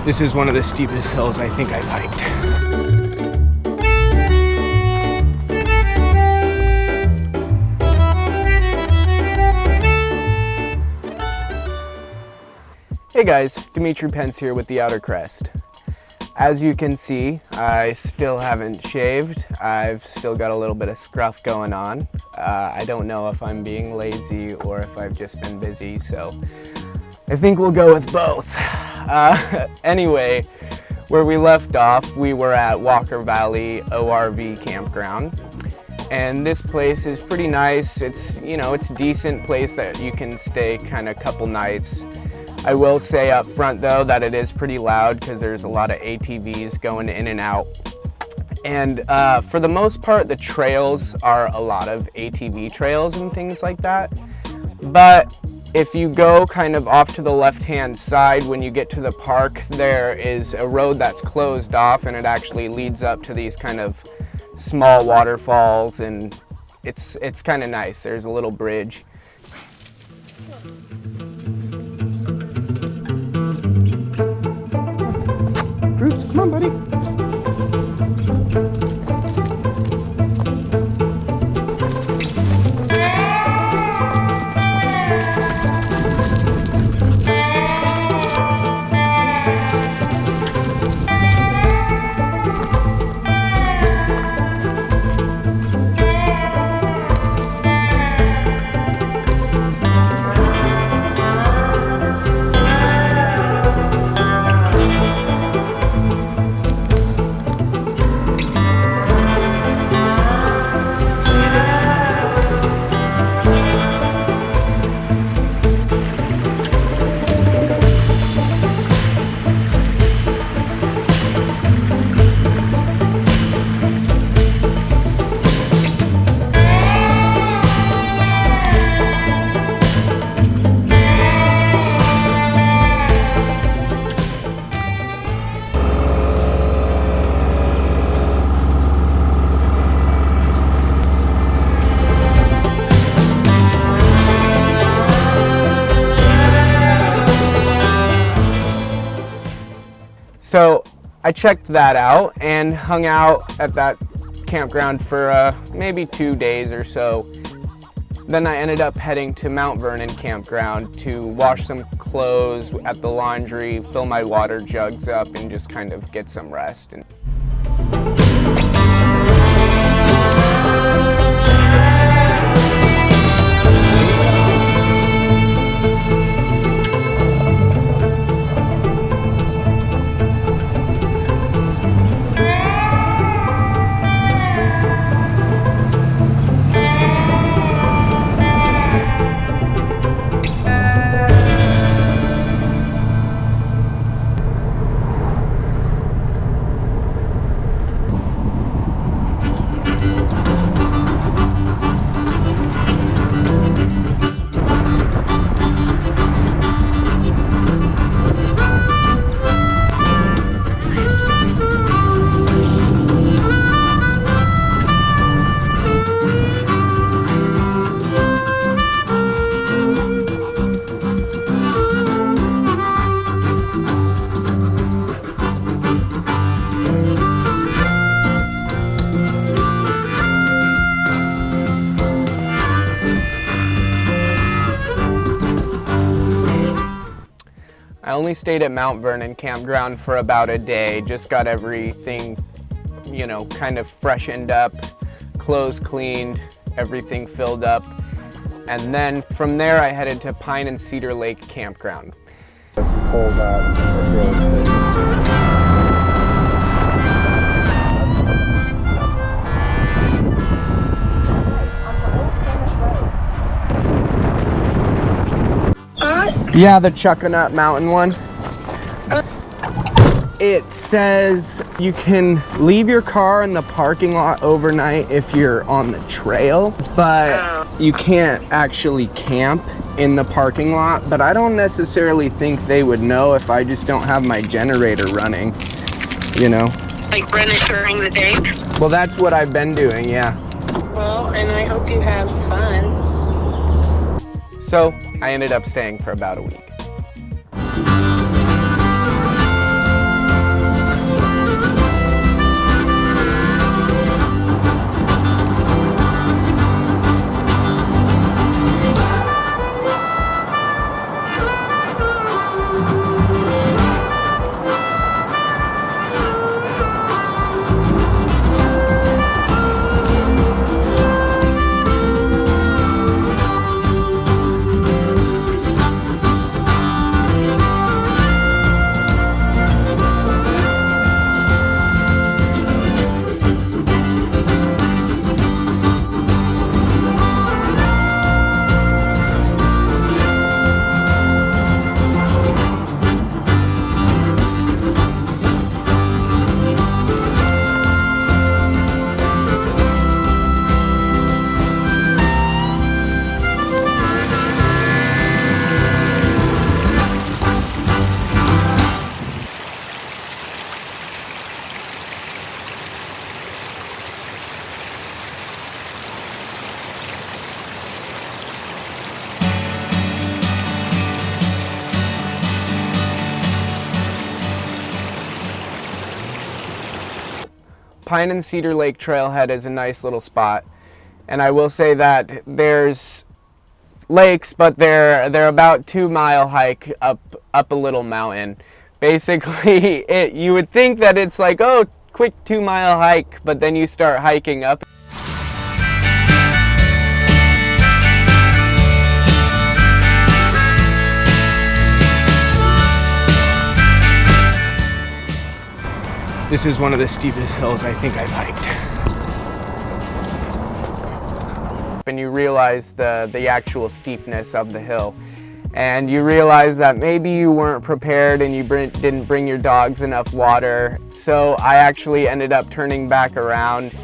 This is one of the steepest hills I think I've hiked. Hey guys, Dimitri Pence here with the Outer Crest. As you can see, I still haven't shaved. I've still got a little bit of scruff going on. I don't know if I'm being lazy or if I've just been busy, so I think we'll go with both. Anyway, where we left off, we were at Walker Valley ORV campground. And this place is pretty nice. It's a decent place that you can stay kind of a couple nights. I will say up front though that it is pretty loud because there's a lot of ATVs going in and out. And for the most part, the trails are a lot of ATV trails and things like that. But if you go kind of off to the left-hand side when you get to the park, there is a road that's closed off and it actually leads up to these kind of small waterfalls, and it's kind of nice. There's a little bridge. Roots, come on, buddy. So I checked that out and hung out at that campground for maybe 2 days or so. Then I ended up heading to Mount Vernon campground to wash some clothes at the laundry, fill my water jugs up, and just kind of get some rest. I only stayed at Mount Vernon campground for about a day, just got everything, kind of freshened up, clothes cleaned, everything filled up. And then from there I headed to Pine and Cedar Lake campground. Yeah, the Chuckanut Mountain one. It says you can leave your car in the parking lot overnight if you're on the trail, but you can't actually camp in the parking lot. But I don't necessarily think they would know if I just don't have my generator running, Like run it during the day? Well, that's what I've been doing, yeah. Well, and I hope you have fun. So I ended up staying for about a week. Pine and Cedar Lake Trailhead is a nice little spot, and I will say that there's lakes, but they're about 2-mile hike up a little mountain. Basically, you would think that it's like, oh, quick 2-mile hike, but then you start hiking up. This is one of the steepest hills I think I've hiked. And you realize the actual steepness of the hill. And you realize that maybe you weren't prepared and you didn't bring your dogs enough water. So I actually ended up turning back around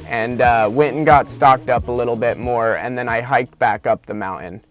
and went and got stocked up a little bit more, and then I hiked back up the mountain.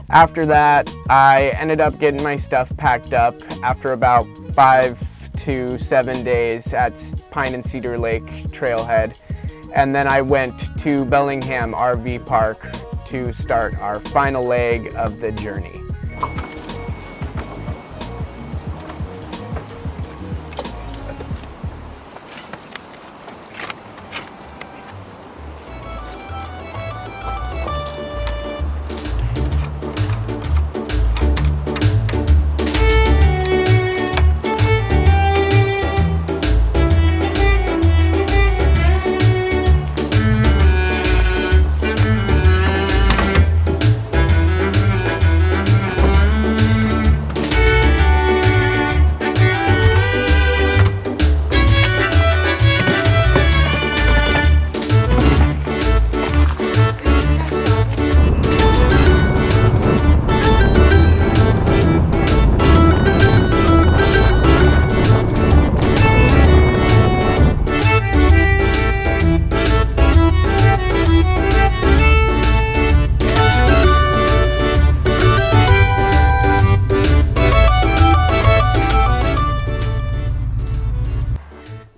After that, I ended up getting my stuff packed up after about 5 to 7 days at Pine and Cedar Lake Trailhead. And then I went to Bellingham RV Park to start our final leg of the journey.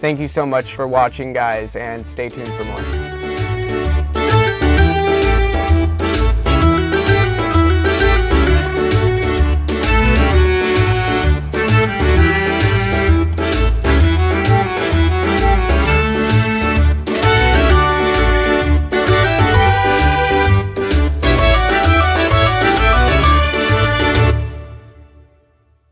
Thank you so much for watching, guys, and stay tuned for more.